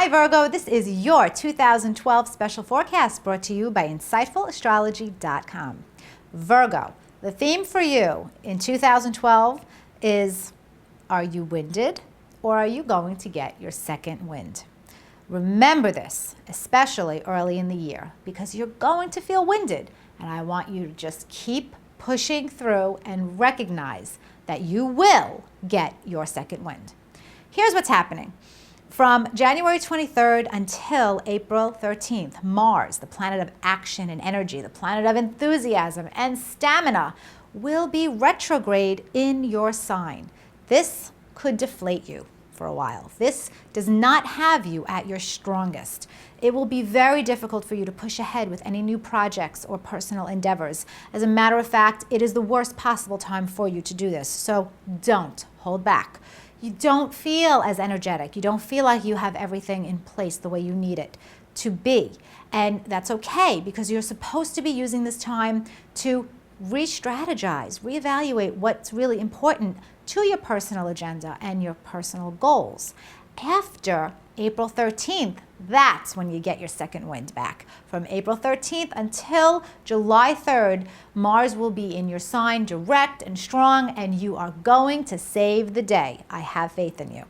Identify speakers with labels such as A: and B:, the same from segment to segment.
A: Hi Virgo, this is your 2012 special forecast brought to you by InsightfulAstrology.com. Virgo, the theme for you in 2012 is, are you winded or are you going to get your second wind? Remember this, especially early in the year, because you're going to feel winded, and I want you to just keep pushing through and recognize that you will get your second wind. Here's what's happening. From January 23rd until April 13th, Mars, the planet of action and energy, the planet of enthusiasm and stamina, will be retrograde in your sign. This could deflate you for a while. This does not have you at your strongest. It will be very difficult for you to push ahead with any new projects or personal endeavors. As a matter of fact, it is the worst possible time for you to do this, so don't hold back. You don't feel as energetic. You don't feel like you have everything in place the way you need it to be. And that's okay, because you're supposed to be using this time to re-strategize, reevaluate what's really important to your personal agenda and your personal goals. After April 13th, that's when you get your second wind back. From April 13th until July 3rd, Mars will be in your sign direct and strong, and you are going to save the day. I have faith in you.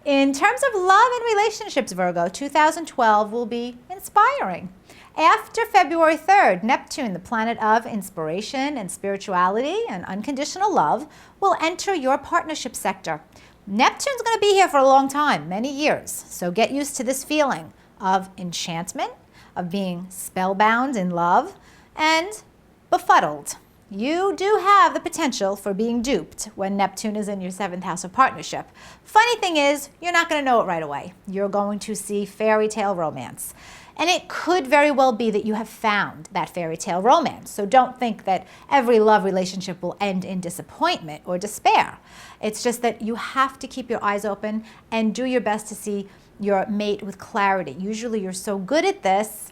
A: In terms of love and relationships, Virgo, 2012 will be inspiring. After February 3rd, Neptune, the planet of inspiration and spirituality and unconditional love, will enter your partnership sector. Neptune's going to be here for a long time, many years, so get used to this feeling of enchantment, of being spellbound in love, and befuddled. You do have the potential for being duped when Neptune is in your 7th house of partnership. Funny thing is, you're not going to know it right away. You're going to see fairy tale romance. And it could very well be that you have found that fairy tale romance. So don't think that every love relationship will end in disappointment or despair. It's just that you have to keep your eyes open and do your best to see your mate with clarity. Usually you're so good at this,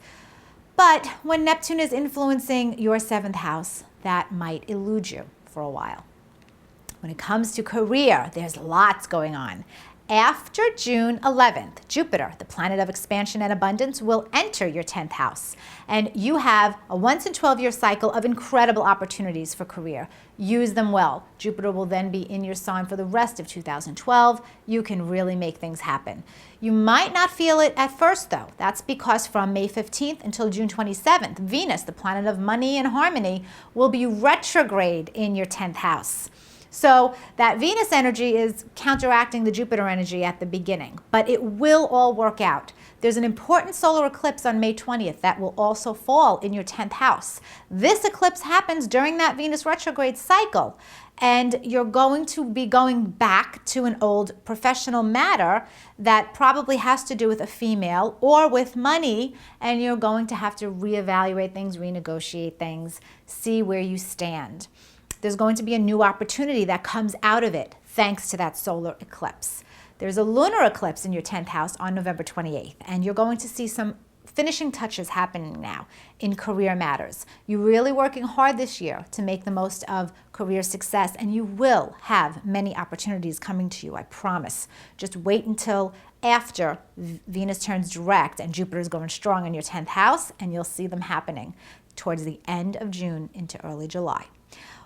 A: but when Neptune is influencing your 7th house, that might elude you for a while. When it comes to career, there's lots going on. After June 11th, Jupiter, the planet of expansion and abundance, will enter your 10th house. And you have a once in 12-year cycle of incredible opportunities for career. Use them well. Jupiter will then be in your sign for the rest of 2012. You can really make things happen. You might not feel it at first, though. That's because from May 15th until June 27th, Venus, the planet of money and harmony, will be retrograde in your 10th house. So that Venus energy is counteracting the Jupiter energy at the beginning, but it will all work out. There's an important solar eclipse on May 20th that will also fall in your 10th house. This eclipse happens during that Venus retrograde cycle, and you're going to be going back to an old professional matter that probably has to do with a female or with money, and you're going to have to reevaluate things, renegotiate things, see where you stand. There's going to be a new opportunity that comes out of it thanks to that solar eclipse. There's a lunar eclipse in your 10th house on November 28th, and you're going to see some finishing touches happening now in career matters. You're really working hard this year to make the most of career success, and you will have many opportunities coming to you, I promise. Just wait until after Venus turns direct and Jupiter is going strong in your 10th house, and you'll see them happening towards the end of June into early July.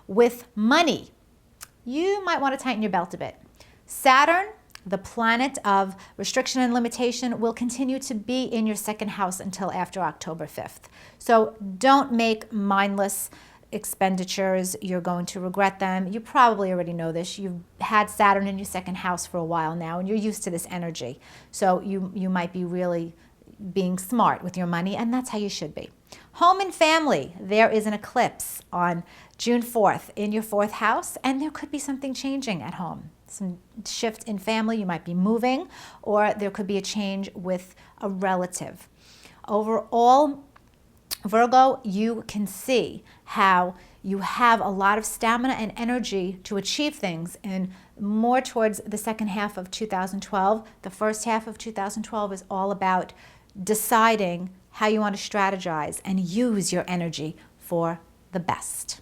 A: With money, you might want to tighten your belt a bit. Saturn, the planet of restriction and limitation, will continue to be in your 2nd house until after October 5th. So don't make mindless expenditures. You're going to regret them. You probably already know this. You've had Saturn in your 2nd house for a while now, and you're used to this energy. So you might be really being smart with your money, and that's how you should be. Home and family, there is an eclipse on June 4th in your 4th house, and there could be something changing at home. Some shift in family, you might be moving, or there could be a change with a relative. Overall, Virgo, you can see how you have a lot of stamina and energy to achieve things, and more towards the 2nd half of 2012. The first half of 2012 is all about deciding how you want to strategize and use your energy for the best.